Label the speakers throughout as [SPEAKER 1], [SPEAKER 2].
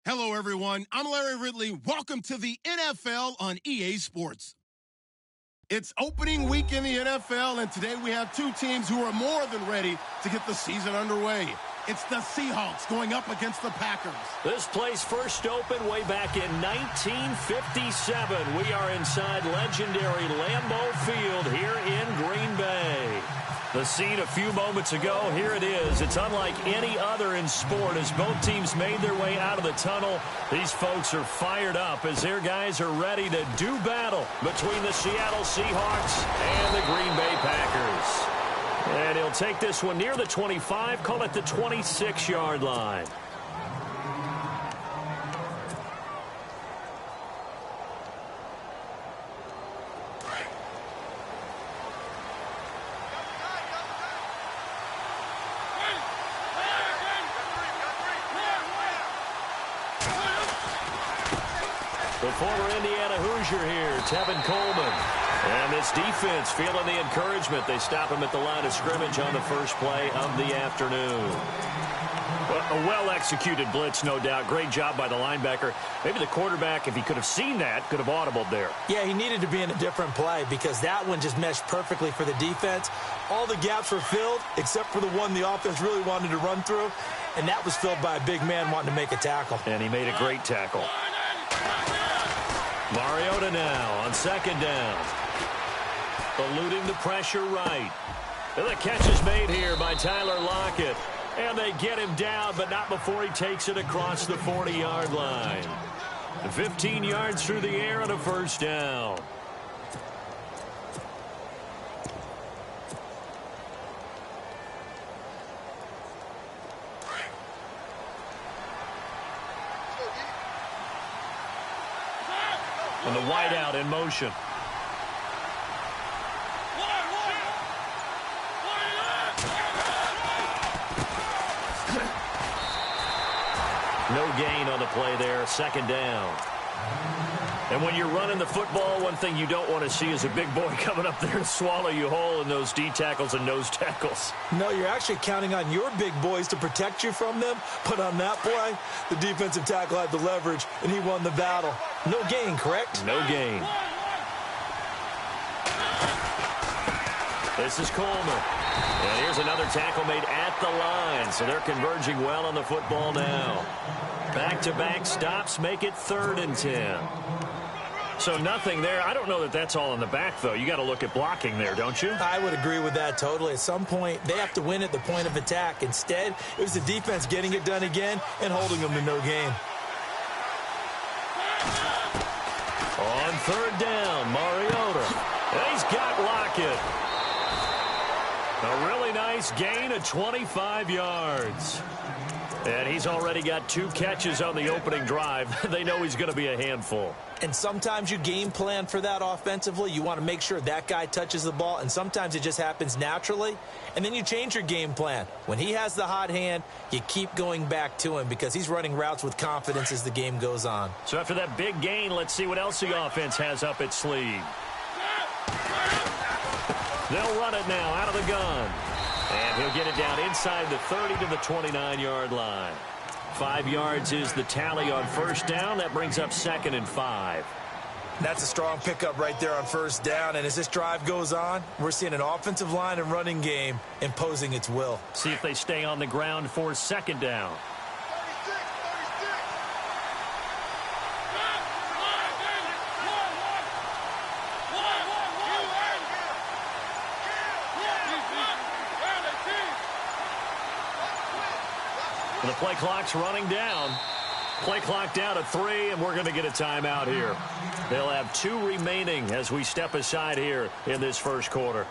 [SPEAKER 1] Hello, everyone. I'm Larry Ridley. Welcome to the NFL on EA Sports. It's opening week in the NFL, and today we have two teams who are more than ready to get the season underway. It's the Seahawks going up against the Packers.
[SPEAKER 2] This place first opened way back in 1957. We are inside legendary Lambeau Field here in Green Bay. The scene a few moments ago, here it is. It's unlike any other in sport as both teams made their way out of the tunnel. These folks are fired up as their guys are ready to do battle between the Seattle Seahawks and the Green Bay Packers. And he'll take this one near the 25, call it the 26-yard line. The former Indiana Hoosier here, Tevin Coleman. And this defense feeling the encouragement. They stop him at the line of scrimmage on the first play of the afternoon. Well, a well-executed blitz, no doubt. Great job by the linebacker. Maybe the quarterback, if he could have seen that, could have audibled there.
[SPEAKER 3] Yeah, he needed to be in a different play because that one just meshed perfectly for the defense. All the gaps were filled except for the one the offense really wanted to run through, and that was filled by a big man wanting to make a tackle.
[SPEAKER 2] And he made a great tackle. Mariota now on second down. Eluding the pressure right. And the catch is made here by Tyler Lockett. And they get him down, but not before he takes it across the 40-yard line. 15 yards through the air and a first down. And the wideout in motion. No gain on the play there, second down. And when you're running the football, one thing you don't want to see is a big boy coming up there to swallow you whole in those D tackles and nose tackles.
[SPEAKER 3] No, you're actually counting on your big boys to protect you from them. But on that play, the defensive tackle had the leverage, and he won the battle. No gain, correct?
[SPEAKER 2] No gain. This is Coleman. And here's another tackle made at the line. So they're converging well on the football now. Back-to-back stops make it 3rd and 10. So nothing there. I don't know that that's all in the back, though. You got to look at blocking there, don't you?
[SPEAKER 3] I would agree with that totally. At some point, they have to win at the point of attack. Instead, it was the defense getting it done again and holding them to no gain.
[SPEAKER 2] On 3rd down, Mariota. And he's got Lockett. A really nice gain of 25 yards. And he's already got 2 catches on the opening drive. They know he's going to be a handful.
[SPEAKER 3] And sometimes you game plan for that offensively. You want to make sure that guy touches the ball, and sometimes it just happens naturally. And then you change your game plan. When he has the hot hand, you keep going back to him because he's running routes with confidence as the game goes on.
[SPEAKER 2] So after that big gain, let's see what else the offense has up its sleeve. They'll run it now out of the gun. And he'll get it down inside the 30 to the 29-yard line. 5 yards is the tally on first down. That brings up 2nd and 5.
[SPEAKER 3] That's a strong pickup right there on first down. And as this drive goes on, we're seeing an offensive line and running game imposing its will.
[SPEAKER 2] See if they stay on the ground for 2nd down. The play clock's running down. Play clock down to 3, and we're going to get a timeout here. They'll have 2 remaining as we step aside here in this first quarter.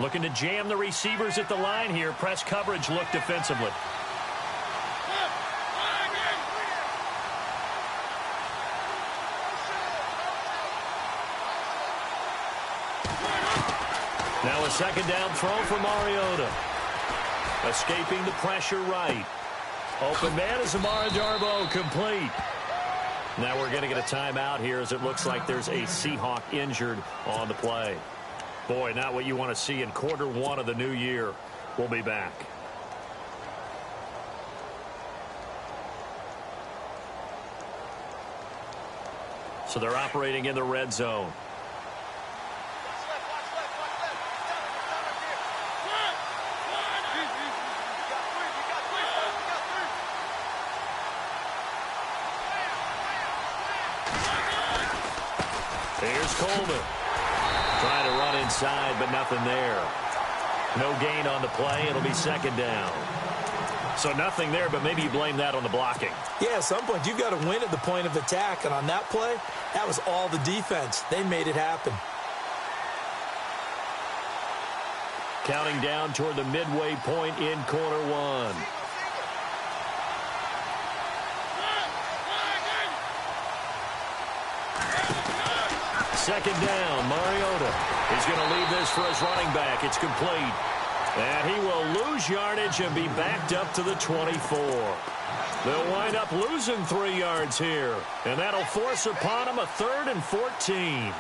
[SPEAKER 2] Looking to jam the receivers at the line here. Press coverage look defensively. Now a 2nd down throw for Mariota. Escaping the pressure right. Open man is Amara Darboh, complete. Now we're going to get a timeout here as it looks like there's a Seahawk injured on the play. Boy, not what you want to see in quarter one of the new year. We'll be back. So they're operating in the red zone. Here's Coleman. Trying to run inside, but nothing there. No gain on the play. It'll be second down. So nothing there, but maybe you blame that on the blocking.
[SPEAKER 3] Yeah, at some point, you've got to win at the point of attack. And on that play, that was all the defense. They made it happen.
[SPEAKER 2] Counting down toward the midway point in quarter one. Second down, Mariota. He's going to leave this for his running back. It's complete. And he will lose yardage and be backed up to the 24. They'll wind up losing 3 yards here. And that'll force upon him a 3rd and 14.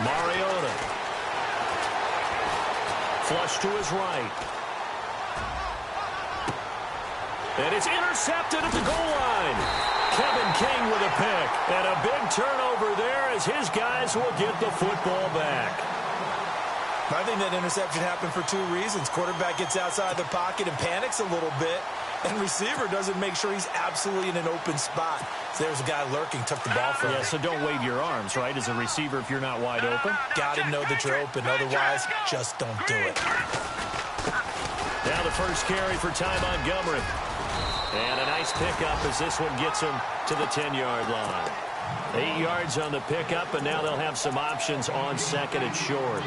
[SPEAKER 2] Mariota. Flush to his right. And it's intercepted at the goal line. Kevin King with a pick. And a big turnover there as his guys will get the football back.
[SPEAKER 3] I think that interception happened for 2 reasons. Quarterback gets outside the pocket and panics a little bit. And receiver doesn't make sure he's absolutely in an open spot. So there's a guy lurking, took the ball from him.
[SPEAKER 2] Yeah, so don't wave your arms, right, as a receiver if you're not wide open.
[SPEAKER 3] Got to know that you're open. Otherwise, just don't do it.
[SPEAKER 2] Now the first carry for Ty Montgomery. And a nice pickup as this one gets him to the 10-yard line. 8 yards on the pickup, and now they'll have some options on second and short.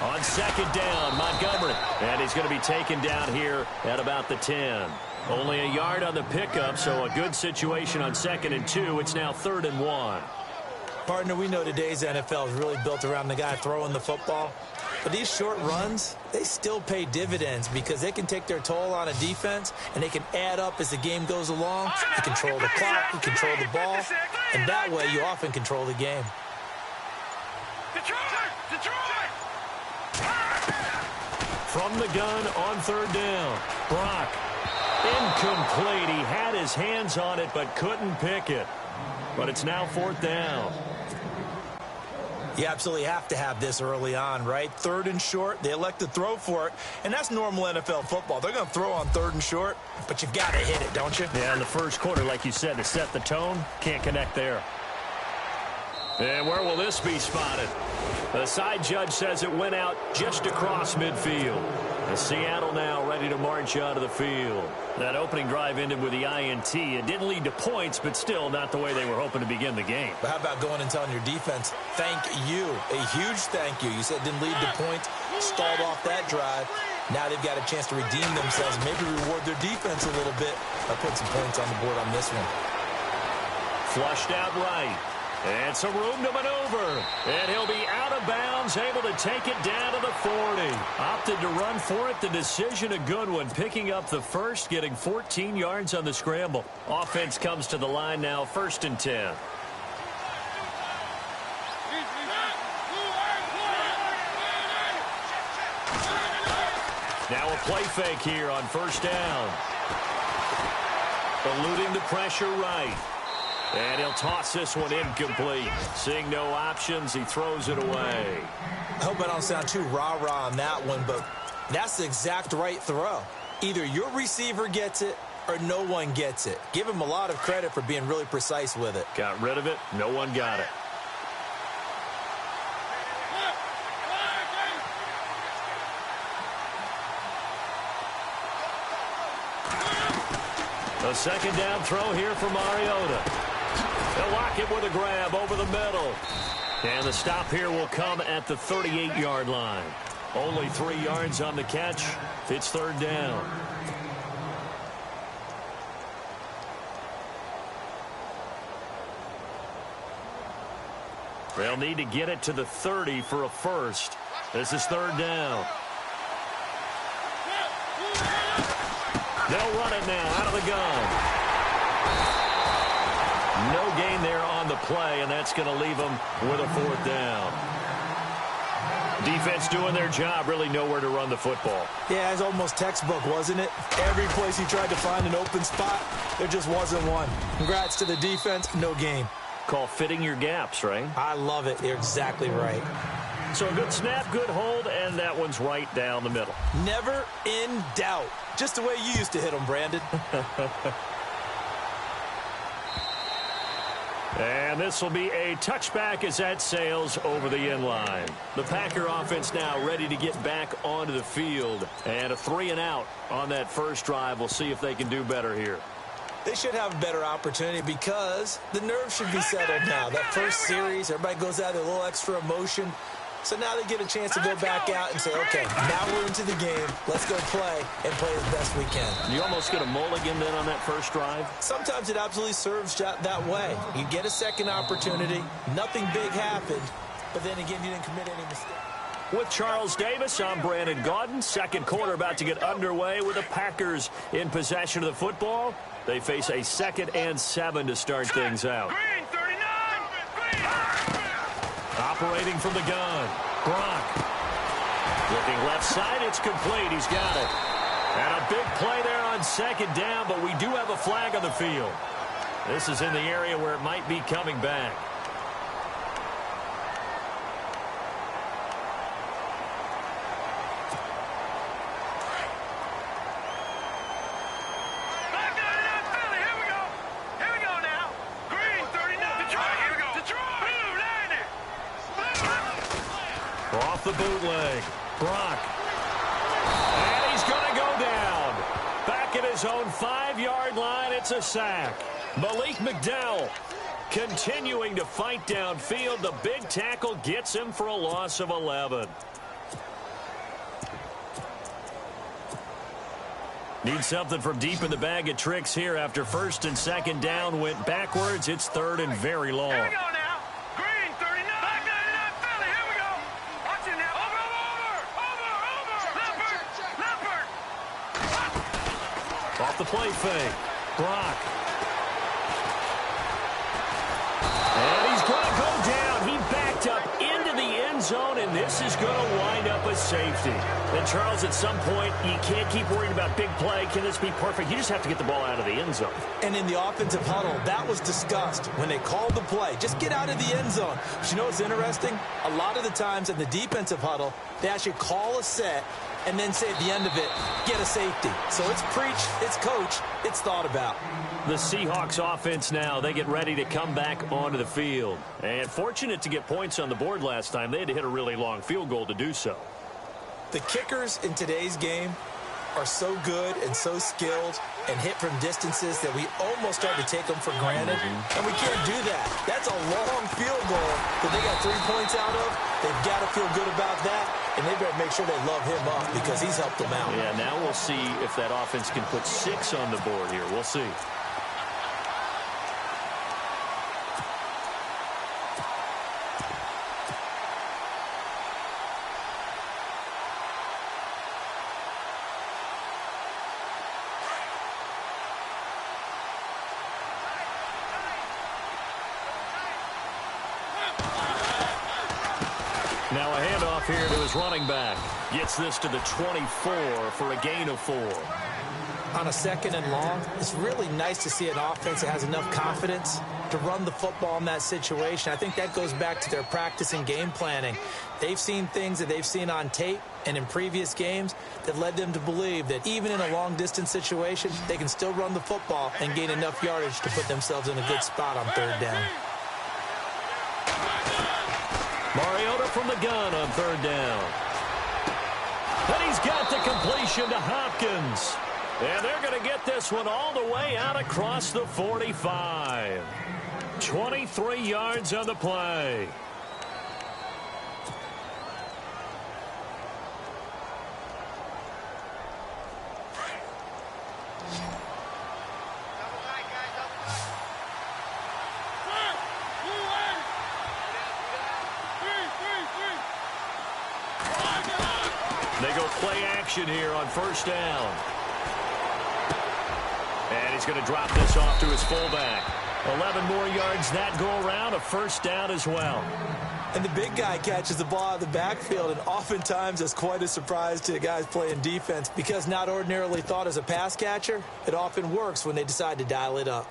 [SPEAKER 2] On second down, Montgomery. And he's going to be taken down here at about the 10. Only a yard on the pickup, so a good situation on 2nd and 2. It's now 3rd and 1.
[SPEAKER 3] Partner, we know today's NFL is really built around the guy throwing the football. But these short runs, they still pay dividends because they can take their toll on a defense and they can add up as the game goes along. You control the clock, you control the ball, and that way you often control the game.
[SPEAKER 2] From the gun on 3rd down. Brock. Incomplete. He had his hands on it but couldn't pick it. But it's now 4th down.
[SPEAKER 3] You absolutely have to have this early on, right? 3rd and short, they elect to throw for it, and that's normal NFL football. They're going to throw on 3rd and short, but you've got to hit it, don't you?
[SPEAKER 2] Yeah, in the first quarter, like you said, to set the tone, can't connect there. And where will this be spotted? The side judge says it went out just across midfield. And Seattle now ready to march out of the field. That opening drive ended with the INT. It didn't lead to points, but still not the way they were hoping to begin the game.
[SPEAKER 3] But how about going and telling your defense, thank you, a huge thank you. You said it didn't lead to points, stalled off that drive. Now they've got a chance to redeem themselves, maybe reward their defense a little bit by putting some points on the board on this one.
[SPEAKER 2] Flushed out right. And some room to maneuver. And he'll be out of bounds, able to take it down to the 40. Opted to run for it. The decision a good one. Picking up the first, getting 14 yards on the scramble. Offense comes to the line now, 1st and 10. Now a play fake here on 1st down. Eluding the pressure right. And he'll toss this one incomplete. Seeing no options, he throws it away.
[SPEAKER 3] I hope I don't sound too rah-rah on that one, but that's the exact right throw. Either your receiver gets it or no one gets it. Give him a lot of credit for being really precise with it.
[SPEAKER 2] Got rid of it. No one got it. A 2nd down throw here for Mariota. They'll lock it with a grab over the middle. And the stop here will come at the 38-yard line. Only 3 yards on the catch. It's third down. They'll need to get it to the 30 for a first. This is third down. They'll run it now out of the gun. No gain there on the play, and that's going to leave them with a fourth down. Defense doing their job, really nowhere to run the football.
[SPEAKER 3] Yeah, it's almost textbook, wasn't it? Every place he tried to find an open spot, there just wasn't one. Congrats to the defense, no gain.
[SPEAKER 2] Call fitting your gaps, right?
[SPEAKER 3] I love it. You're exactly right.
[SPEAKER 2] So a good snap, good hold, and that one's right down the middle.
[SPEAKER 3] Never in doubt. Just the way you used to hit them, Brandon.
[SPEAKER 2] And this will be a touchback as that sails over the end line. The Packer offense now ready to get back onto the field. And a 3-and-out on that first drive. We'll see if they can do better here.
[SPEAKER 3] They should have a better opportunity because the nerves should be settled now. That first series, everybody goes out with a little extra emotion. So now they get a chance to go back out and say, okay, now we're into the game. Let's go play and play as best we can.
[SPEAKER 2] You almost get a mulligan then on that first drive?
[SPEAKER 3] Sometimes it absolutely serves that way. You get a second opportunity. Nothing big happened. But then again, you didn't commit any mistakes.
[SPEAKER 2] With Charles Davis, I'm Brandon Gaudin. Second quarter about to get underway with the Packers in possession of the football. They face a 2nd and 7 to start things out.
[SPEAKER 4] Green, 39! Green!
[SPEAKER 2] Operating from the gun, Brock. Looking left side, it's complete. He's got it. And a big play there on second down, but we do have a flag on the field. This is in the area where it might be coming back. Off the bootleg, Brock. And he's going to go down. Back at his own 5-yard line, it's a sack. Malik McDowell continuing to fight downfield. The big tackle gets him for a loss of 11. Need something from deep in the bag of tricks here after first and second down went backwards. It's third and very long.
[SPEAKER 4] Here we go now. Green, 39. Back 99, Philly. Here we go. Watch it now. Over. Leopard.
[SPEAKER 2] Off the play fake. Brock. And he's going to go down. He backed up into the end zone, and this is going to wind up a safety. And, Charles, at some point, you can't keep worrying about big play. Can this be perfect? You just have to get the ball out of the end zone.
[SPEAKER 3] And in the offensive huddle, that was discussed when they called the play. Just get out of the end zone. But you know what's interesting? A lot of the times in the defensive huddle, they actually call a set and then say at the end of it, get a safety. So it's preached, it's coached, it's thought about.
[SPEAKER 2] The Seahawks offense now, they get ready to come back onto the field. And fortunate to get points on the board last time. They had to hit a really long field goal to do so.
[SPEAKER 3] The kickers in today's game are so good and so skilled and hit from distances that we almost start to take them for granted. And we can't do that. That's a long field goal that they got 3 points out of. They've got to feel good about that, and they better make sure they love him up because he's helped them out.
[SPEAKER 2] Yeah, now we'll see if that offense can put 6 on the board here. We'll see. Now a handoff here to his running back. Gets this to the 24 for a gain of 4.
[SPEAKER 3] On a 2nd and long, it's really nice to see an offense that has enough confidence to run the football in that situation. I think that goes back to their practice and game planning. They've seen things that they've seen on tape and in previous games that led them to believe that even in a long-distance situation, they can still run the football and gain enough yardage to put themselves in a good spot on 3rd down.
[SPEAKER 2] Mariota from the gun on 3rd down. And he's got the completion to Hopkins. And they're going to get this one all the way out across the 45. 23 yards on the play. action here on first down. And he's going to drop this off to his fullback. 11 more yards that go around, a first down as well.
[SPEAKER 3] And the big guy catches the ball out of the backfield, and oftentimes it's quite a surprise to the guys playing defense because not ordinarily thought as a pass catcher, it often works when they decide to dial it up.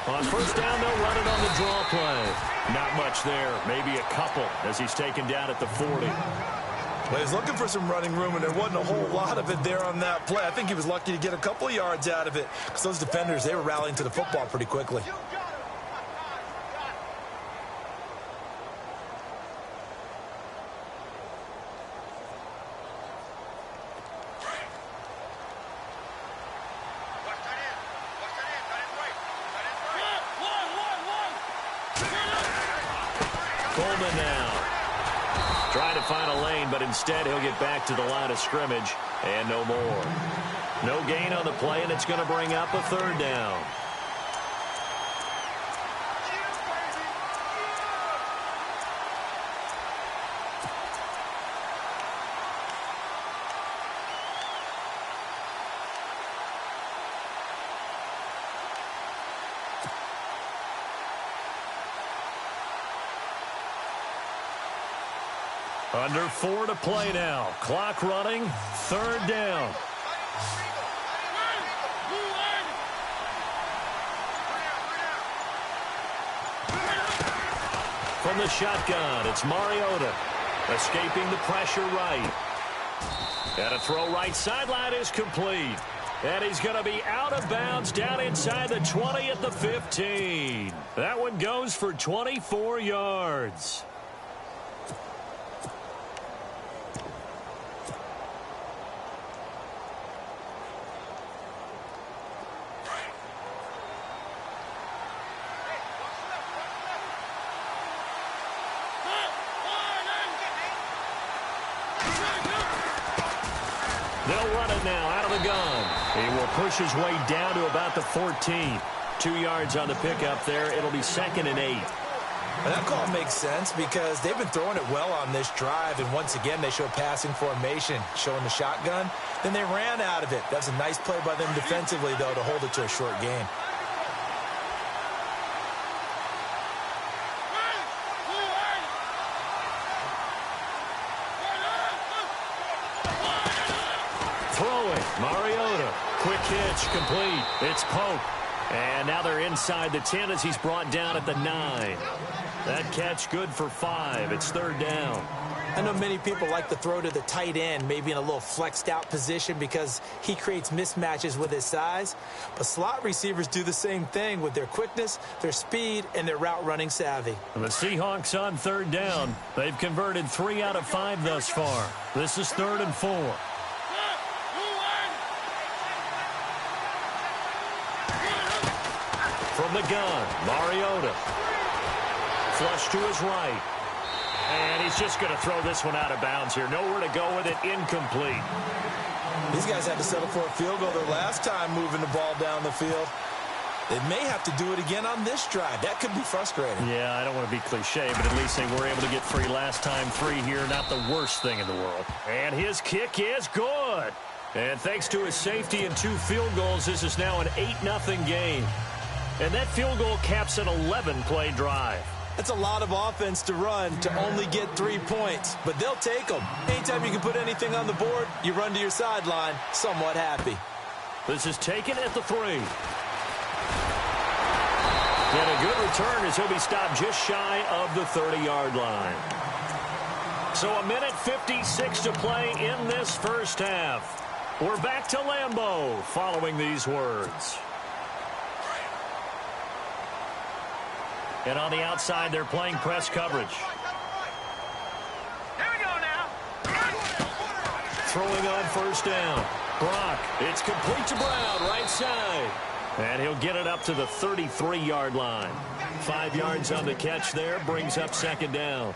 [SPEAKER 2] On first down, they'll run it on the draw play. Not much there, maybe a couple as he's taken down at the 40.
[SPEAKER 3] Well, he's looking for some running room, and there wasn't a whole lot of it there on that play. I think he was lucky to get a couple of yards out of it because those defenders, they were rallying to the football pretty quickly.
[SPEAKER 2] Coleman now. Trying to find a lane, but instead he'll get back to the line of scrimmage and no more. No gain on the play, and it's going to bring up a third down. Under 4 to play now. Clock running. Third down. From the shotgun, it's Mariota. Escaping the pressure right. And a throw right sideline is complete. And he's going to be out of bounds down inside the 20 at the 15. That one goes for 24 yards. They'll run it now out of the gun. He will push his way down to about the 14. 2 yards on the pickup there. It'll be 2nd and 8.
[SPEAKER 3] And that call makes sense because they've been throwing it well on this drive, and once again they show passing formation, showing the shotgun. Then they ran out of it. That's a nice play by them defensively, though, to hold it to a short gain.
[SPEAKER 2] Mariota, quick hitch, complete. It's Pope. And now they're inside the 10 as he's brought down at the 9. That catch good for 5. It's third down.
[SPEAKER 3] I know many people like to throw to the tight end, maybe in a little flexed out position because he creates mismatches with his size. But slot receivers do the same thing with their quickness, their speed, and their route running savvy.
[SPEAKER 2] And the Seahawks on third down. They've converted 3 out of 5 thus far. This is 3rd and 4. From the gun, Mariota. Flush to his right. And he's just going to throw this one out of bounds here. Nowhere to go with it. Incomplete.
[SPEAKER 3] These guys had to settle for a field goal their last time moving the ball down the field. They may have to do it again on this drive. That could be frustrating.
[SPEAKER 2] Yeah, I don't want to be cliche, but at least they were able to get 3 last time. 3 here, not the worst thing in the world. And his kick is good. And thanks to his safety and 2 field goals, this is now an 8-0 game. And that field goal caps an 11-play drive.
[SPEAKER 3] That's a lot of offense to run to only get 3 points, but they'll take them. Anytime you can put anything on the board, you run to your sideline somewhat happy.
[SPEAKER 2] This is taken at the 3. And a good return as he'll be stopped just shy of the 30-yard line. So 1:56 to play in this first half. We're back to Lambeau following these words. And on the outside, they're playing press coverage.
[SPEAKER 4] Here we go now.
[SPEAKER 2] Throwing on first down. Brock, it's complete to Brown, right side. And he'll get it up to the 33-yard line. 5 yards on the catch there, brings up 2nd down.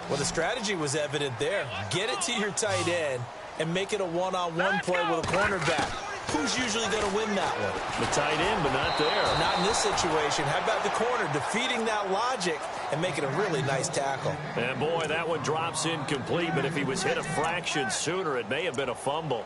[SPEAKER 3] Well, the strategy was evident there. Get it to your tight end, and make it a one-on-one play with a cornerback. Who's usually going to win that one?
[SPEAKER 2] The tight end, but not there.
[SPEAKER 3] Not in this situation. How about the corner defeating that logic and making a really nice tackle?
[SPEAKER 2] And boy, that one drops incomplete, but if he was hit a fraction sooner, it may have been a fumble.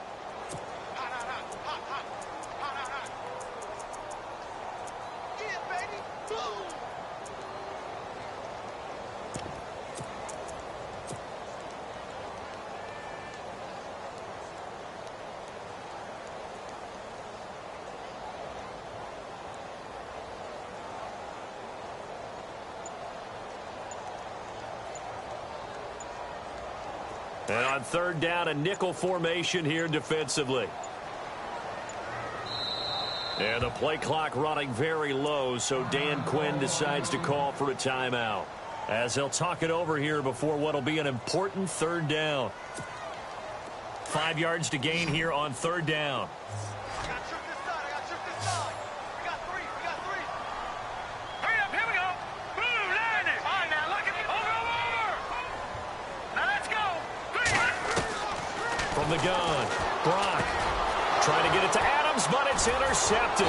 [SPEAKER 2] And on third down, a nickel formation here defensively. And the play clock running very low, so Dan Quinn decides to call for a timeout, as he'll talk it over here before what will be an important third down. 5 yards to gain here on third down. From the gun, Brock trying to get it to Adams, but it's intercepted.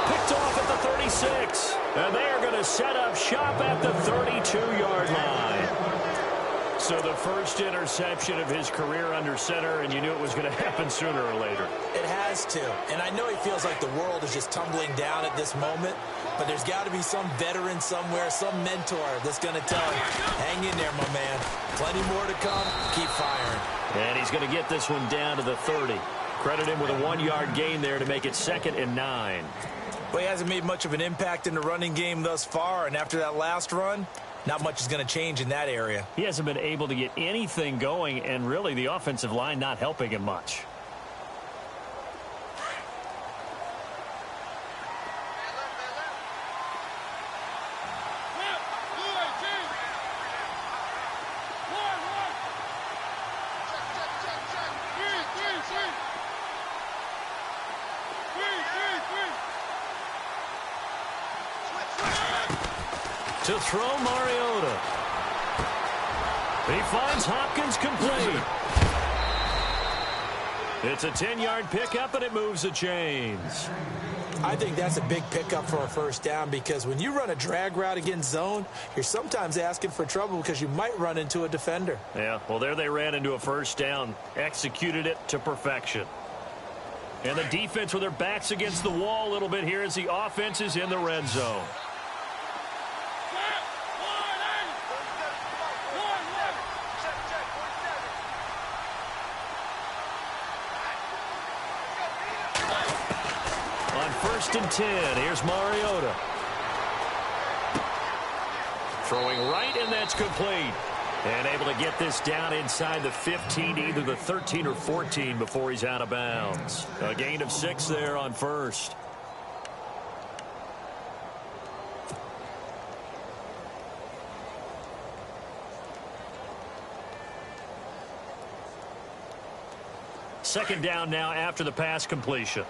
[SPEAKER 2] Picked off at the 36. And they are going to set up shop at the 32-yard line. So the first interception of his career under center, and you knew it was going to happen sooner or later.
[SPEAKER 3] It has to. And I know he feels like the world is just tumbling down at this moment, but there's got to be some veteran somewhere, some mentor that's going to tell him, hang in there, my man. Plenty more to come. Keep firing.
[SPEAKER 2] And he's going to get this one down to the 30. Credit him with a 1-yard gain there to make it 2nd and 9.
[SPEAKER 3] Well, he hasn't made much of an impact in the running game thus far, and after that last run, not much is going to change in that area.
[SPEAKER 2] He hasn't been able to get anything going, and really the offensive line not helping him much. To throw Mariota. He finds Hopkins complete. It's a 10-yard pickup, and it moves the chains.
[SPEAKER 3] I think that's a big pickup for a first down because when you run a drag route against zone, you're sometimes asking for trouble because you might run into a defender.
[SPEAKER 2] Yeah, well, there they ran into a first down, executed it to perfection. And the defense with their backs against the wall a little bit here as the offense is in the red zone. First and 10. Here's Mariota. Throwing right, and that's complete. And able to get this down inside the 15, either the 13 or 14 before he's out of bounds. A gain of 6 there on first. Second down now after the pass completion.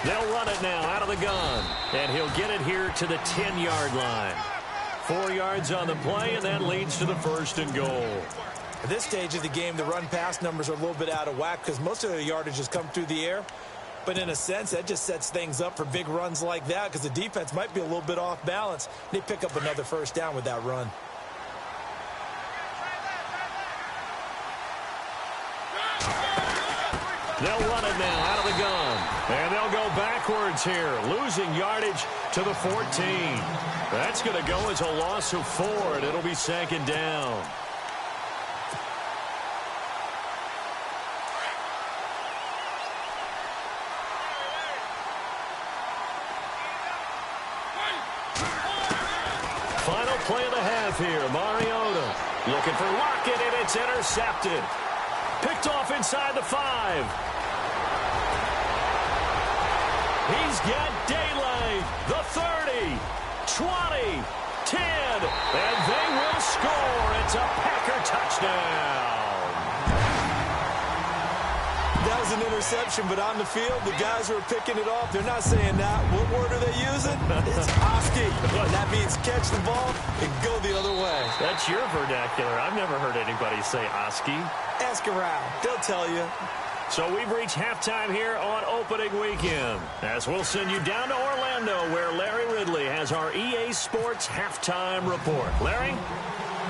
[SPEAKER 2] They'll run it now out of the gun. And he'll get it here to the 10-yard line. 4 yards on the play, and that leads to the 1st and goal.
[SPEAKER 3] At this stage of the game, the run-pass numbers are a little bit out of whack because most of the yardage has come through the air. But in a sense, that just sets things up for big runs like that because the defense might be a little bit off balance. They pick up another first down with that run.
[SPEAKER 2] They'll run it now out of the gun. And they'll go backwards here, losing yardage to the 14. That's going to go as a loss of 4, and it'll be 2nd down. Final play of the half here. Mariota looking for Lockett, and it's intercepted. Picked off inside the 5. He's got daylight. The 30, 20, 10, and they will score. It's a Packer touchdown.
[SPEAKER 3] That was an interception, but on the field, the guys who are picking it off, they're not saying that. What word are they using? It's Oski. And that means catch the ball and go the other way.
[SPEAKER 2] That's your vernacular. I've never heard anybody say Oski.
[SPEAKER 3] Ask around. They'll tell you.
[SPEAKER 2] So we've reached halftime here on opening weekend, as we'll send you down to Orlando, where Larry Ridley has our EA Sports halftime report. Larry?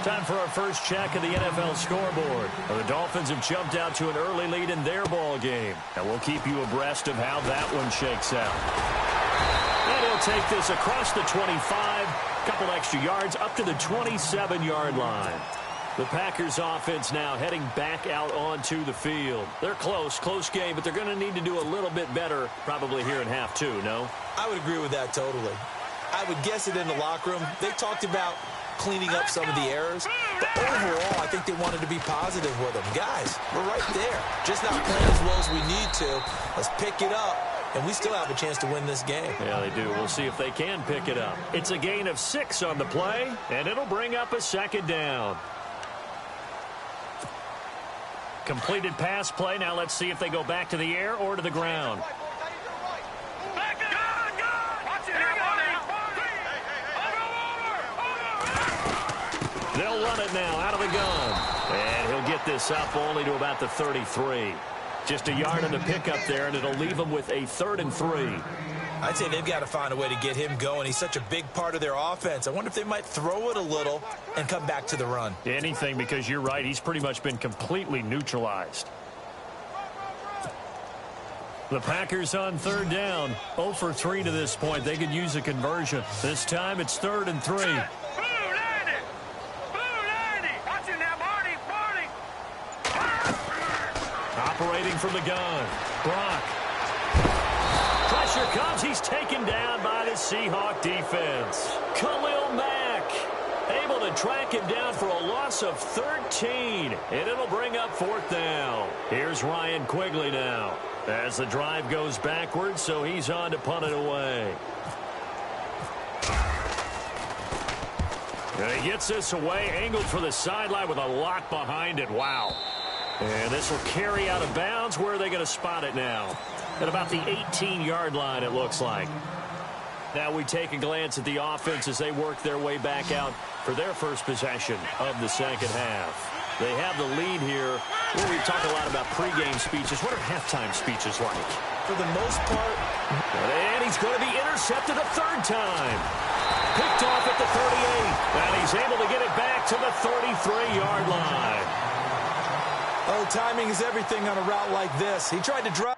[SPEAKER 2] Time for our first check of the NFL scoreboard. The Dolphins have jumped out to an early lead in their ball game, and we'll keep you abreast of how that one shakes out. And he'll take this across the 25, couple extra yards up to the 27-yard line. The Packers offense now heading back out onto the field. They're close game, but they're going to need to do a little bit better probably here in half two, no?
[SPEAKER 3] I would agree with that totally. I would guess it in the locker room. They talked about cleaning up some of the errors, but overall, I think they wanted to be positive with them. Guys, we're right there. Just not playing as well as we need to. Let's pick it up, and we still have a chance to win this game.
[SPEAKER 2] Yeah, they do. We'll see if they can pick it up. It's a gain of 6 on the play, and it'll bring up a second down. Completed pass play. Now let's see if they go back to the air or to the ground. They'll run it now out of the gun. And he'll get this up only to about the 33. Just a yard on the pickup there, and it'll leave him with a 3rd and 3.
[SPEAKER 3] I'd say they've got to find a way to get him going. He's such a big part of their offense. I wonder if they might throw it a little and come back to the run.
[SPEAKER 2] Anything, because you're right. He's pretty much been completely neutralized. The Packers on 3rd down. 0 for 3 to this point. They could use a conversion. This time it's 3rd and 3. Operating from the gun. Brock. Pressure comes. He's taken down by the Seahawk defense. Khalil Mack able to track him down for a loss of 13. And it'll bring up 4th down. Here's Ryan Quigley now as the drive goes backwards, so he's on to punt it away. And he gets this away, angled for the sideline with a lock behind it. Wow. And this will carry out of bounds. Where are they going to spot it now? At about the 18-yard line, it looks like. Now we take a glance at the offense as they work their way back out for their first possession of the second half. They have the lead here. Well, we talk a lot about pregame speeches. What are halftime speeches like?
[SPEAKER 3] For the most part.
[SPEAKER 2] And he's going to be intercepted a 3rd time. Picked off at the 38. And he's able to get it back to the 33-yard line.
[SPEAKER 3] Oh, timing is everything on a route like this. He tried to drive.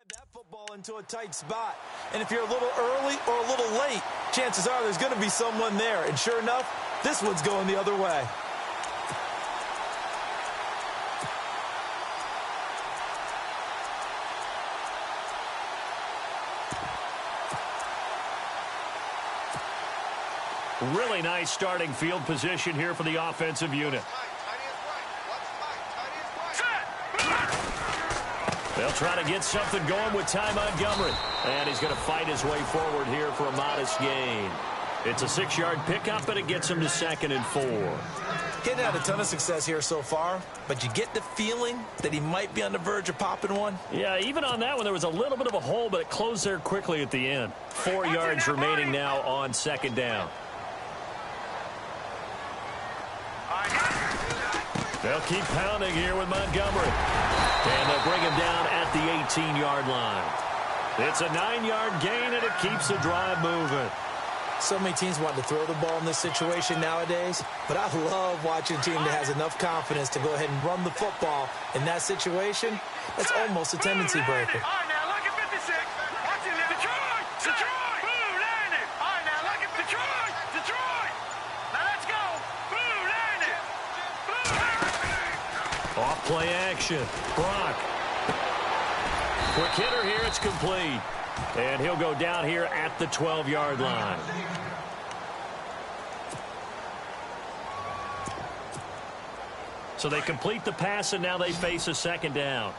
[SPEAKER 3] That football into a tight spot. And if you're a little early or a little late, chances are there's going to be someone there. And sure enough, this one's going the other way.
[SPEAKER 2] Really nice starting field position here for the offensive unit. They'll try to get something going with Ty Montgomery. And he's going to fight his way forward here for a modest gain. It's a 6-yard pickup, and it gets him to 2nd and 4.
[SPEAKER 3] Getting had a ton of success here so far, but you get the feeling that he might be on the verge of popping one.
[SPEAKER 2] Yeah, even on that one, there was a little bit of a hole, but it closed there quickly at the end. 4 yards remaining now on 2nd down. They'll keep pounding here with Montgomery. And they'll bring him down at the 18-yard line. It's a 9-yard gain, and it keeps the drive moving.
[SPEAKER 3] So many teams want to throw the ball in this situation nowadays, but I love watching a team that has enough confidence to go ahead and run the football in that situation. That's almost a tendency breaker.
[SPEAKER 4] All right, now look at 56. Watch it now. Detroit! Detroit! Boo, landed! All right, now look at Detroit! Detroit! Now let's go! Boo, landed! Boo!
[SPEAKER 2] Off play action. Brock. Quick hitter here. It's complete. And he'll go down here at the 12-yard line. So they complete the pass, and now they face a second down.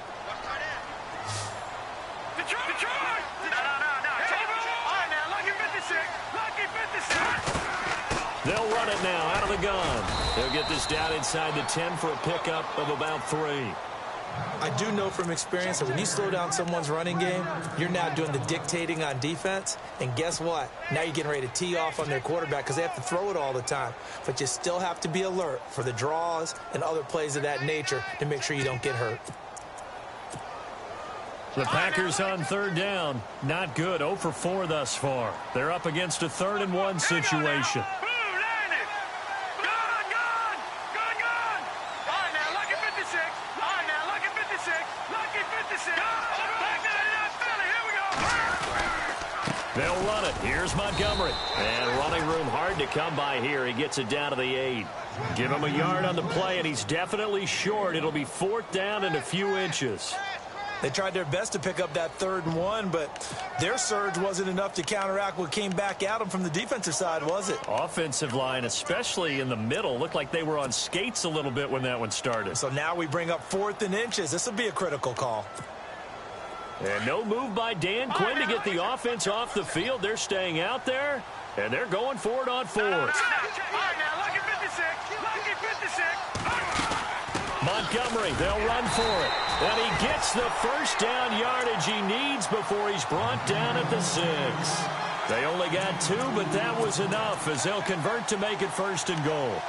[SPEAKER 2] They'll run it now out of the gun. They'll get this down inside the 10 for a pickup of about 3.
[SPEAKER 3] I do know from experience that when you slow down someone's running game, you're now doing the dictating on defense. And guess what? Now you're getting ready to tee off on their quarterback because they have to throw it all the time. But you still have to be alert for the draws and other plays of that nature to make sure you don't get hurt.
[SPEAKER 2] The Packers on third down. Not good. 0 for 4 thus far. They're up against a 3rd-and-1 situation. They'll run it. Here's Montgomery. And running room hard to come by here. He gets it down to the 8. Give him a yard on the play, and he's definitely short. It'll be 4th down and a few inches.
[SPEAKER 3] They tried their best to pick up that 3rd-and-1, but their surge wasn't enough to counteract what came back at them from the defensive side, was it?
[SPEAKER 2] Offensive line, especially in the middle, looked like they were on skates a little bit when that one started.
[SPEAKER 3] So now we bring up 4th and inches. This will be a critical call.
[SPEAKER 2] And no move by Dan Quinn to get the offense off the field. They're staying out there, and they're going for it on 4th. Montgomery, they'll run for it. And he gets the first down yardage he needs before he's brought down at the 6. They only got 2, but that was enough as they'll convert to make it 1st and goal.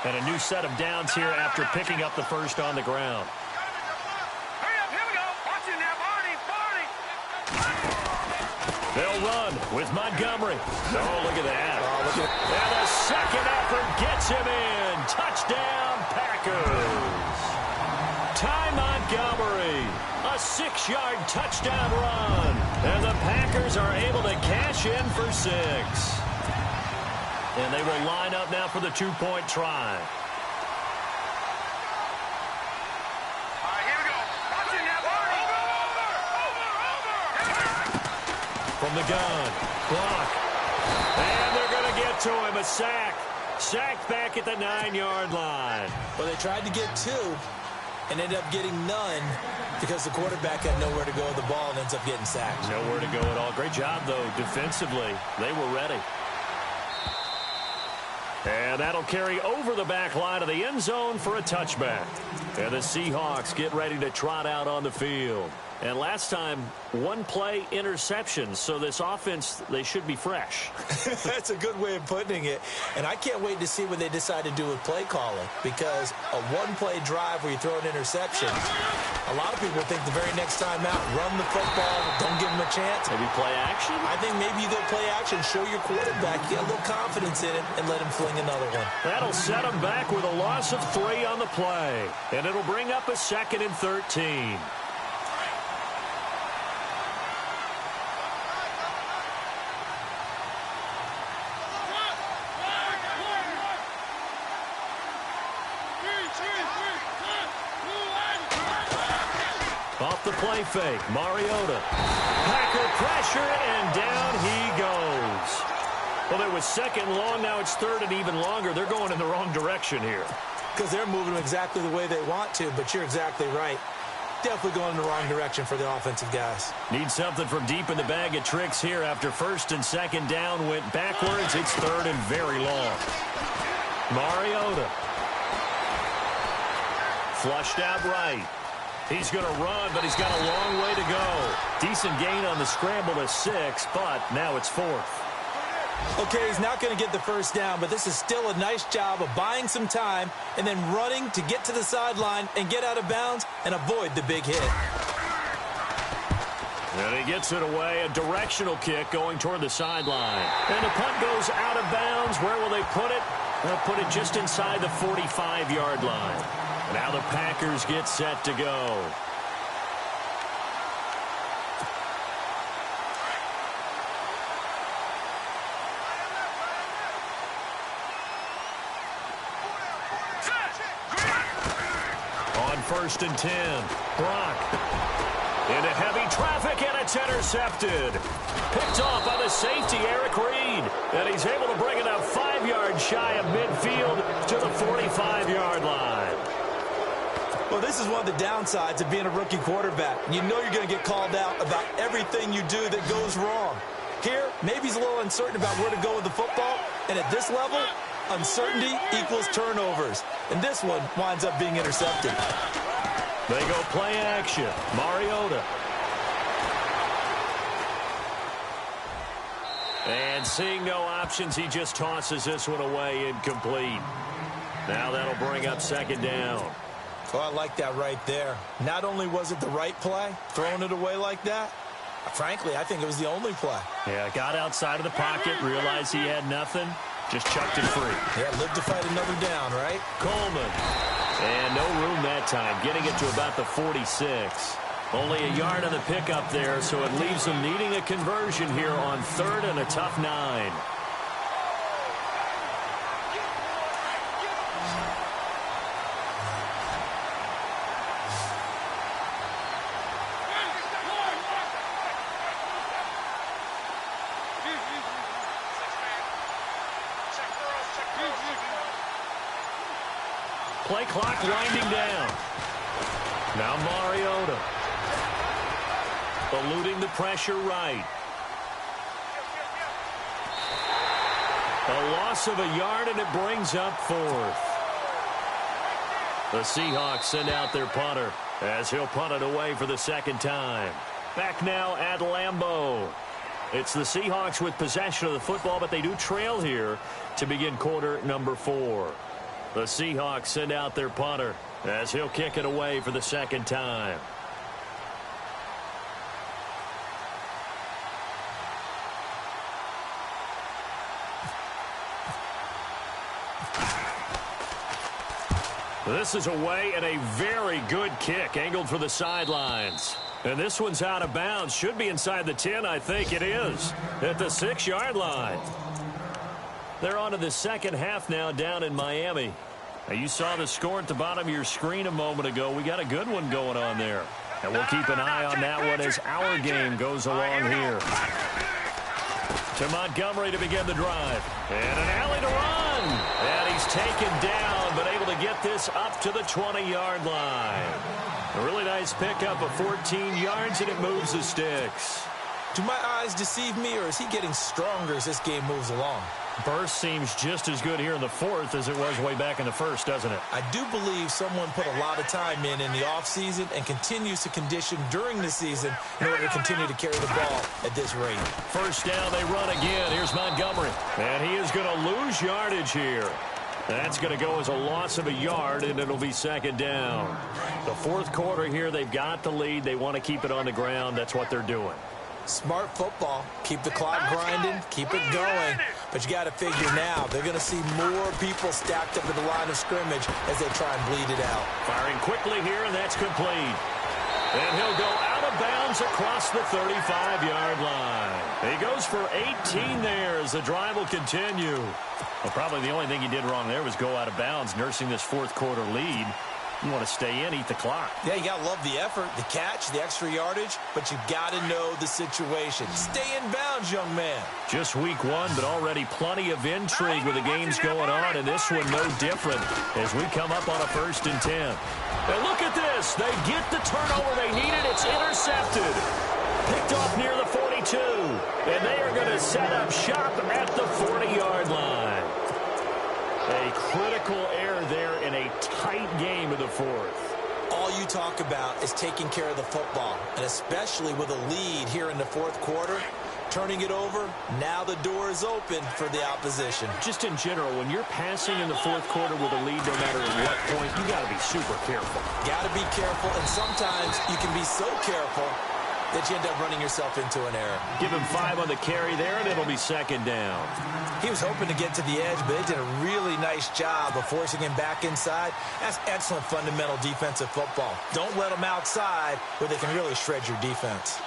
[SPEAKER 2] And a new set of downs here after picking up the first on the ground. They'll run with Montgomery. Oh, look at that. And a second effort gets him in. Touchdown, Packers. Ty Montgomery, a 6-yard touchdown run. And the Packers are able to cash in for 6. And they will line up now for the 2-point try. From the gun, block, and they're going to get to him, a sack. Sacked back at the 9-yard line.
[SPEAKER 3] Well, they tried to get 2 and ended up getting none because the quarterback had nowhere to go with the ball and ends up getting sacked.
[SPEAKER 2] Nowhere to go at all. Great job, though, defensively. They were ready. And that'll carry over the back line of the end zone for a touchback. And the Seahawks get ready to trot out on the field. And last time, 1 play interception. So this offense, they should be fresh.
[SPEAKER 3] That's a good way of putting it. And I can't wait to see what they decide to do with play calling. Because a 1-play drive where you throw an interception, a lot of people think the very next time out, run the football, don't give them a chance.
[SPEAKER 2] Maybe play action?
[SPEAKER 3] I think maybe you go play action, show your quarterback, get a little confidence in it, and let him fling another one.
[SPEAKER 2] That'll set him back with a loss of 3 on the play. And it'll bring up a 2nd and 13. Off the play fake, Mariota. Packer pressure, and down he goes. Well, it was 2nd and long, now it's 3rd and even longer. They're going in the wrong direction here.
[SPEAKER 3] Because they're moving exactly the way they want to, but you're exactly right. Definitely going in the wrong direction for the offensive guys.
[SPEAKER 2] Need something from deep in the bag of tricks here after 1st and 2nd down went backwards. It's 3rd and very long. Mariota. Flushed out right. He's going to run, but he's got a long way to go. Decent gain on the scramble to 6, but now it's 4th.
[SPEAKER 3] Okay, he's not going to get the first down, but this is still a nice job of buying some time and then running to get to the sideline and get out of bounds and avoid the big hit.
[SPEAKER 2] And he gets it away, a directional kick going toward the sideline. And the punt goes out of bounds. Where will they put it? They'll put it just inside the 45-yard line. Now the Packers get set to go. On 1st and 10, Brock. It's intercepted. Picked off by the safety, Eric Reed. And he's able to bring it up 5 yards shy of midfield to the 45-yard line.
[SPEAKER 3] Well, this is one of the downsides of being a rookie quarterback. You know you're going to get called out about everything you do that goes wrong. Here, maybe he's a little uncertain about where to go with the football. And at this level, uncertainty equals turnovers. And this one winds up being intercepted.
[SPEAKER 2] They go play action. Mariota. And seeing no options, he just tosses this one away, incomplete. Now that'll bring up second down.
[SPEAKER 3] Oh, I like that right there. Not only was it the right play, throwing it away like that, frankly, I think it was the only play.
[SPEAKER 2] Yeah, got outside of the pocket, realized he had nothing, just chucked it free.
[SPEAKER 3] Yeah, live to fight another down, right?
[SPEAKER 2] Coleman. And no room that time, getting it to about the 46. Only a yard on the pickup there, so it leaves them needing a conversion here on third and a tough 9. Play clock winding down. Now Mariota. Eluding the pressure right. A loss of a yard, and it brings up fourth. The Seahawks send out their punter as he'll punt it away for the second time. Back now at Lambeau. It's the Seahawks with possession of the football, but they do trail here to begin quarter number 4. The Seahawks send out their punter as he'll kick it away for the second time. This is away and a very good kick angled for the sidelines. And this one's out of bounds. Should be inside the 10, I think it is, at the 6-yard line. They're on to the second half now down in Miami. Now, you saw the score at the bottom of your screen a moment ago. We got a good one going on there. And we'll keep an eye on that one as our game goes along here. To Montgomery to begin the drive. And an alley to run. And he's taken down, but able to get this up to the 20-yard line. A really nice pickup of 14 yards, and it moves the sticks.
[SPEAKER 3] Do my eyes deceive me, or is he getting stronger as this game moves along?
[SPEAKER 2] Burst seems just as good here in the fourth as it was way back in the first, doesn't it?
[SPEAKER 3] I do believe someone put a lot of time in the offseason and continues to condition during the season in order to continue to carry the ball at this rate.
[SPEAKER 2] First down, they run again. Here's Montgomery. And he is going to lose yardage here. That's going to go as a loss of a yard, and it'll be second down. The fourth quarter here, they've got the lead. They want to keep it on the ground. That's what they're doing.
[SPEAKER 3] Smart football. Keep the clock grinding. Keep it going. But you got to figure now they're going to see more people stacked up at the line of scrimmage as they try and bleed it out.
[SPEAKER 2] Firing quickly here, and that's complete. And he'll go out of bounds across the 35-yard line. He goes for 18 there as the drive will continue. Well, probably the only thing he did wrong there was go out of bounds, nursing this fourth quarter lead. You want to stay in, eat the clock.
[SPEAKER 3] Yeah, you got to love the effort, the catch, the extra yardage, but you got to know the situation. Stay in bounds, young man.
[SPEAKER 2] Just week 1, but already plenty of intrigue with the games going on, and this one no different as we come up on a 1st and 10. And look at this. They get the turnover they needed. It's intercepted. Picked off near the 42, and they are going to set up shop at the 40-yard line. A critical error there in a tight game of the fourth.
[SPEAKER 3] All you talk about is taking care of the football, and especially with a lead here in the fourth quarter, turning it over, now the door is open for the opposition.
[SPEAKER 2] Just in general, when you're passing in the fourth quarter with a lead, no matter at what point, you got to be super careful.
[SPEAKER 3] Got to be careful, and sometimes you can be so careful that you end up running yourself into an error.
[SPEAKER 2] Give him 5 on the carry there, and it'll be second down.
[SPEAKER 3] He was hoping to get to the edge, but they did a really nice job of forcing him back inside. That's excellent fundamental defensive football. Don't let them outside where they can really shred your defense.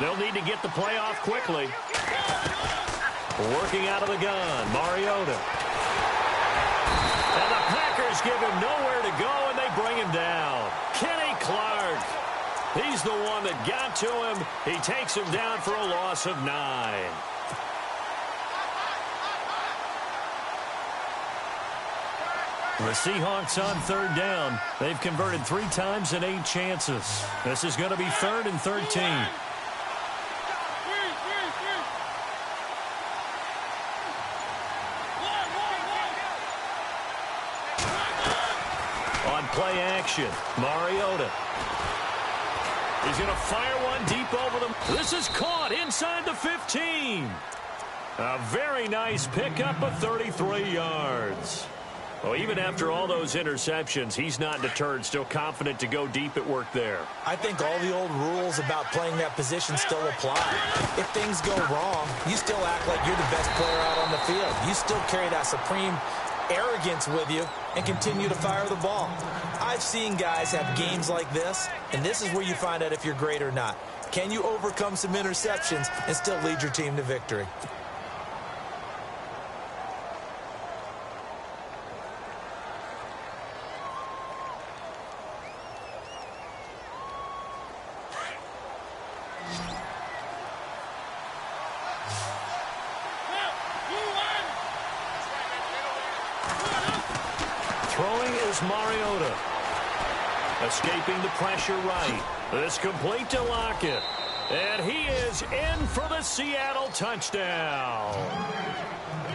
[SPEAKER 2] They'll need to get the play off quickly. Working out of the gun, Mariota. And the Packers give him nowhere to go, and they bring him down. Kenny Clark. He's the one that got to him. He takes him down for a loss of 9. The Seahawks on 3rd down. They've converted 3 times and 8 chances. This is going to be 3rd and 13. On play action, Mariota. He's going to fire one deep over them. This is caught inside the 15. A very nice pickup of 33 yards. Well, even after all those interceptions, he's not deterred, still confident to go deep at work there.
[SPEAKER 3] I think all the old rules about playing that position still apply. If things go wrong, you still act like you're the best player out on the field. You still carry that supreme arrogance with you and continue to fire the ball. I've seen guys have games like this, and this is where you find out if you're great or not. Can you overcome some interceptions and still lead your team to victory?
[SPEAKER 2] Throwing is Mariota. Escaping the pressure right. This complete to Lockett. And he is in for the Seattle touchdown.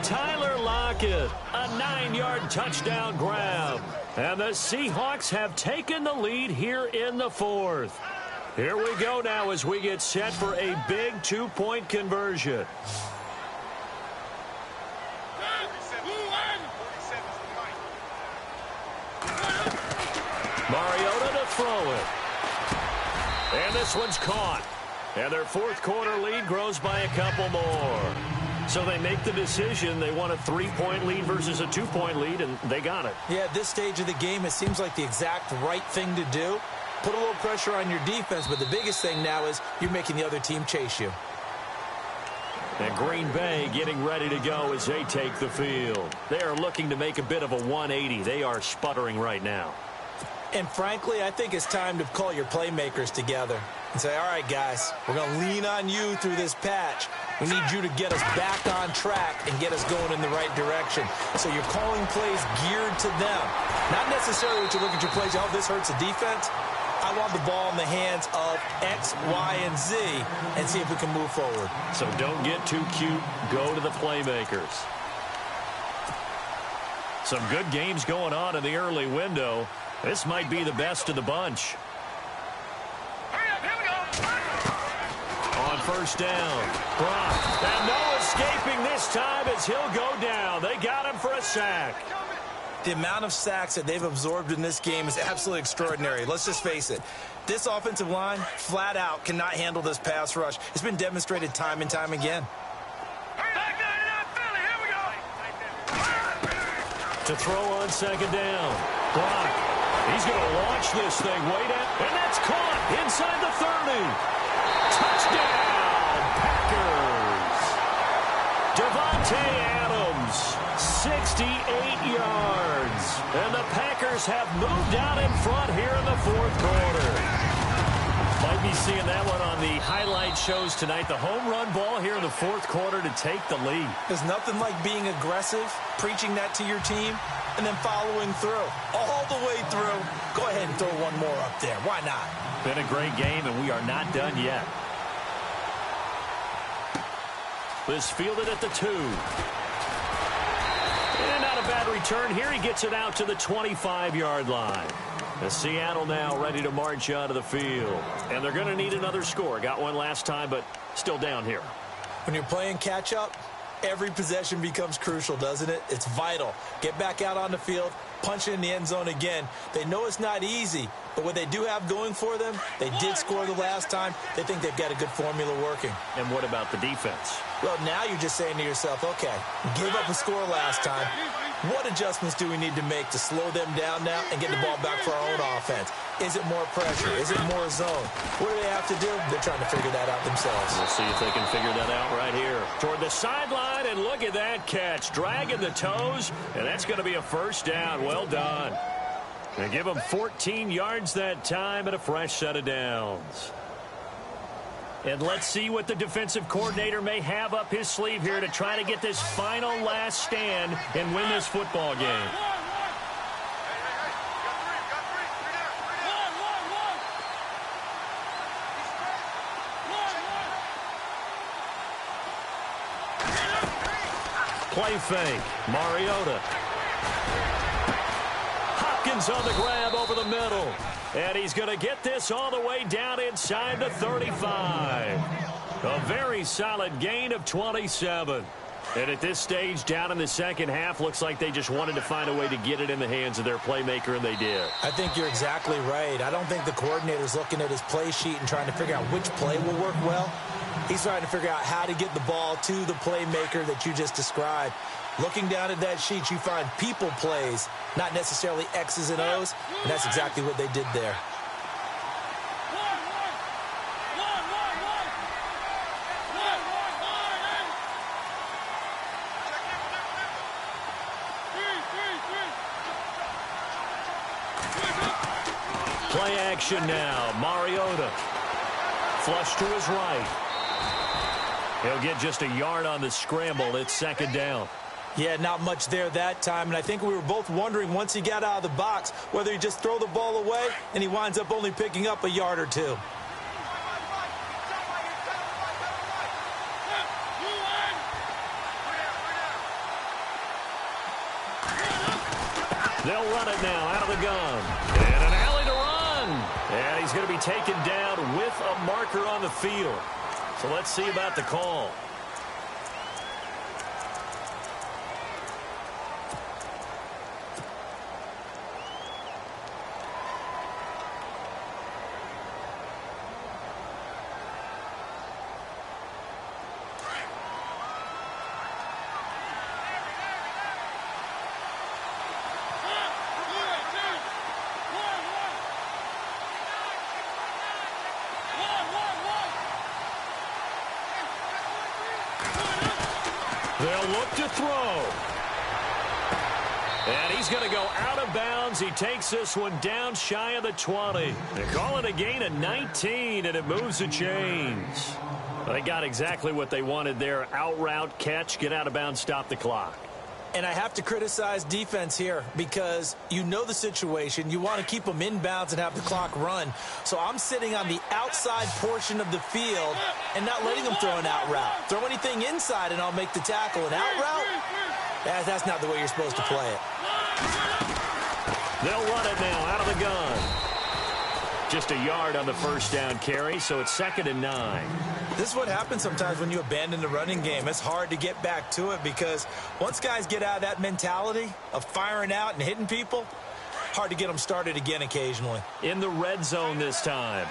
[SPEAKER 2] Tyler Lockett, a 9-yard touchdown grab. And the Seahawks have taken the lead here in the 4th. Here we go now as we get set for a big 2-point conversion. Mariota to throw it. And this one's caught. And their 4th quarter lead grows by a couple more. So they make the decision. They want a 3-point lead versus a 2-point lead, and they got it.
[SPEAKER 3] Yeah, at this stage of the game, it seems like the exact right thing to do. Put a little pressure on your defense, but the biggest thing now is you're making the other team chase you.
[SPEAKER 2] And Green Bay getting ready to go as they take the field. They are looking to make a bit of a 180. They are sputtering right now.
[SPEAKER 3] And frankly, I think it's time to call your playmakers together and say, all right, guys, we're going to lean on you through this patch. We need you to get us back on track and get us going in the right direction. So you're calling plays geared to them. Not necessarily what you look at your plays, oh, this hurts the defense. I want the ball in the hands of X, Y, and Z and see if we can move forward.
[SPEAKER 2] So don't get too cute. Go to the playmakers. Some good games going on in the early window. This might be the best of the bunch.
[SPEAKER 4] Hurry up, here we go.
[SPEAKER 2] On 1st down, Brock. And no escaping this time as he'll go down. They got him for a sack.
[SPEAKER 3] The amount of sacks that they've absorbed in this game is absolutely extraordinary. Let's just face it. This offensive line, flat out, cannot handle this pass rush. It's been demonstrated time and time again.
[SPEAKER 2] To throw on 2nd down. Brock. He's going to launch this thing way down. And that's caught inside the 30. Touchdown, Packers. Devontae Adams, 68 yards. And the Packers have moved out in front here in the 4th quarter. Might be seeing that one on the highlight shows tonight. The home run ball here in the 4th quarter to take the lead.
[SPEAKER 3] There's nothing like being aggressive, preaching that to your team, and then following through. All the way through. Go ahead and throw one more up there. Why not?
[SPEAKER 2] Been a great game, and we are not done yet. This fielded at the 2. And not a bad return here. He gets it out to the 25-yard line. The Seattle now ready to march out of the field. And they're going to need another score. Got one last time, but still down here.
[SPEAKER 3] When you're playing catch-up, every possession becomes crucial, doesn't it? It's vital. Get back out on the field, punch it in the end zone again. They know it's not easy, but what they do have going for them, they did score the last time. They think they've got a good formula working.
[SPEAKER 2] And what about the defense?
[SPEAKER 3] Well, now you're just saying to yourself, okay, gave up a score last time. What adjustments do we need to make to slow them down now and get the ball back for our own offense? Is it more pressure? Is it more zone? What do they have to do? They're trying to figure that out themselves.
[SPEAKER 2] We'll see if they can figure that out right here. Toward the sideline, and look at that catch. Dragging the toes, and that's going to be a first down. Well done. They give them 14 yards that time and a fresh set of downs. And let's see what the defensive coordinator may have up his sleeve here to try to get this final last stand and win this football game. Play fake. Mariota. Hopkins on the grab over the middle. And he's going to get this all the way down inside the 35. A very solid gain of 27. And at this stage, down in the second half, looks like they just wanted to find a way to get it in the hands of their playmaker, and they did.
[SPEAKER 3] I think you're exactly right. I don't think the coordinator's looking at his play sheet and trying to figure out which play will work well. He's trying to figure out how to get the ball to the playmaker that you just described. Looking down at that sheet, you find people plays, not necessarily X's and O's, and that's exactly what they did there.
[SPEAKER 2] Play action now. Mariota. Flush to his right. He'll get just a yard on the scramble. It's second down.
[SPEAKER 3] Yeah, not much there that time, and I think we were both wondering once he got out of the box whether he'd just throw the ball away, and he winds up only picking up a yard or two.
[SPEAKER 2] They'll run it now out of the gun. And an alley to run. And he's going to be taken down with a marker on the field. So let's see about the call. They'll look to throw. And he's going to go out of bounds. He takes this one down shy of the 20. They call it a gain of 19, and it moves the chains. They got exactly what they wanted there. Out route, catch, get out of bounds, stop the clock.
[SPEAKER 3] And I have to criticize defense here because you know the situation. You want to keep them inbounds and have the clock run. So I'm sitting on the outside portion of the field and not letting them throw an out route. Throw anything inside and I'll make the tackle. An out route? That's not the way you're supposed to play it.
[SPEAKER 2] They'll run it now out of the gun. Just a yard on the first down carry, so it's 2nd and 9.
[SPEAKER 3] This is what happens sometimes when you abandon the running game. It's hard to get back to it because once guys get out of that mentality of firing out and hitting people, hard to get them started again occasionally.
[SPEAKER 2] In the red zone this time.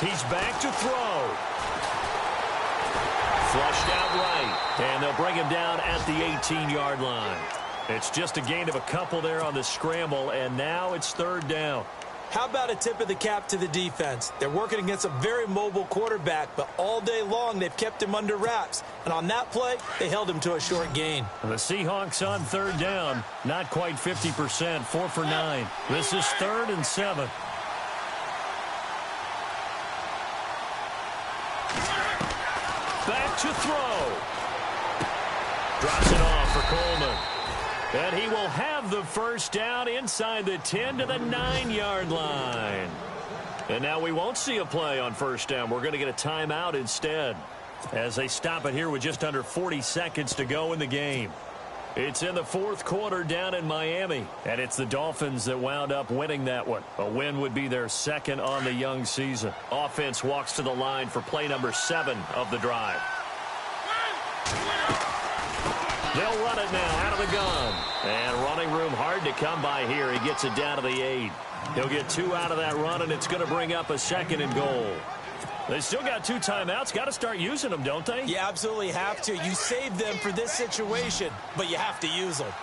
[SPEAKER 2] He's back to throw. Flushed out right. And they'll bring him down at the 18-yard line. It's just a gain of a couple there on the scramble, and now it's 3rd down.
[SPEAKER 3] How about a tip of the cap to the defense? They're working against a very mobile quarterback, but all day long they've kept him under wraps. And on that play, they held him to a short gain.
[SPEAKER 2] The Seahawks on 3rd down. Not quite 50%, 4 for 9. This is 3rd and 7. Back to throw. Drops it off for Coleman. And he will have the first down inside the 10 to the 9-yard line. And now we won't see a play on first down. We're going to get a timeout instead as they stop it here with just under 40 seconds to go in the game. It's in the 4th quarter down in Miami, and it's the Dolphins that wound up winning that one. A win would be their 2nd on the young season. Offense walks to the line for play number 7 of the drive. They'll run it now out of the gun. And running room hard to come by here. He gets it down to the 8. He'll get 2 out of that run, and it's going to bring up a 2nd and goal. They still got 2 timeouts. Got to start using them, don't they?
[SPEAKER 3] You absolutely have to. You save them for this situation, but you have to use them.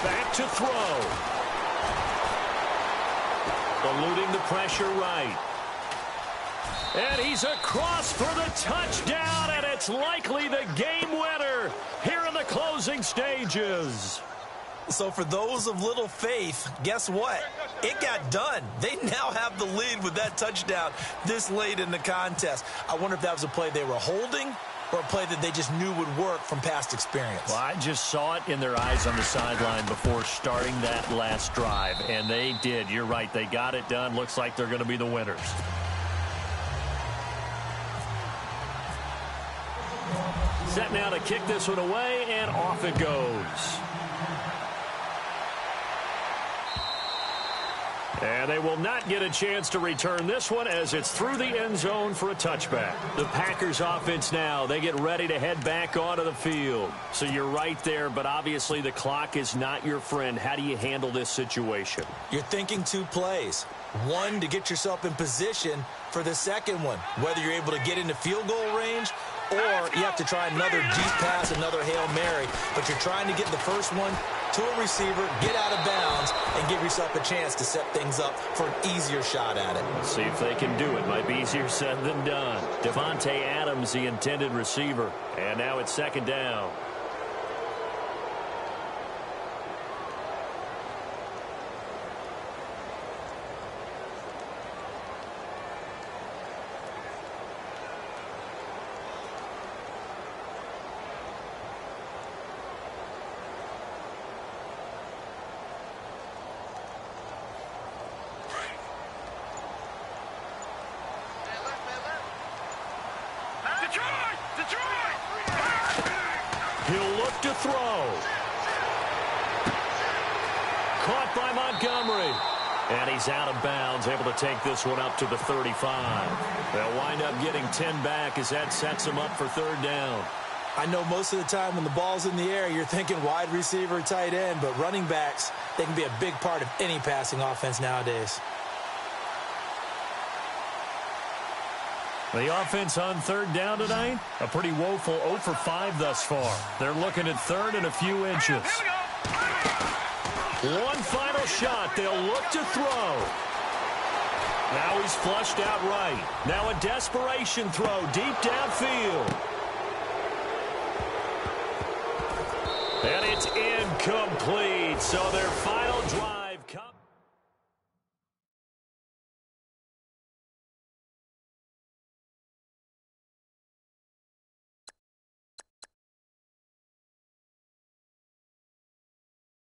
[SPEAKER 2] Back to throw. Eluding the pressure right. And he's across for the touchdown, and it's likely the game winner here in the closing stages.
[SPEAKER 3] So for those of little faith, guess what? It got done. They now have the lead with that touchdown this late in the contest. I wonder if that was a play they were holding or a play that they just knew would work from past experience.
[SPEAKER 2] Well, I just saw it in their eyes on the sideline before starting that last drive, and they did. You're right. They got it done. Looks like they're going to be the winners. Set now to kick this one away, and off it goes. And they will not get a chance to return this one as it's through the end zone for a touchback. The Packers offense now, they get ready to head back onto the field. So you're right there, but obviously the clock is not your friend. How do you handle this situation?
[SPEAKER 3] You're thinking 2 plays. One, to get yourself in position for the second one, whether you're able to get into field goal range or you have to try another deep pass, another Hail Mary, but you're trying to get the first one to a receiver, get out of bounds, and give yourself a chance to set things up for an easier shot at it.
[SPEAKER 2] Let's see if they can do it. Might be easier said than done. Devontae Adams, the intended receiver. And now it's 2nd down. He'll look to throw. Caught by Montgomery. And he's out of bounds, able to take this one up to the 35. They'll wind up getting 10 back as that sets them up for 3rd down.
[SPEAKER 3] I know most of the time when the ball's in the air, you're thinking wide receiver, tight end, but running backs, they can be a big part of any passing offense nowadays.
[SPEAKER 2] The offense on 3rd down tonight, a pretty woeful 0 for 5 thus far. They're looking at 3rd and a few inches. One final shot. They'll look to throw. Now he's flushed out right. Now a desperation throw deep downfield. And it's incomplete. So their final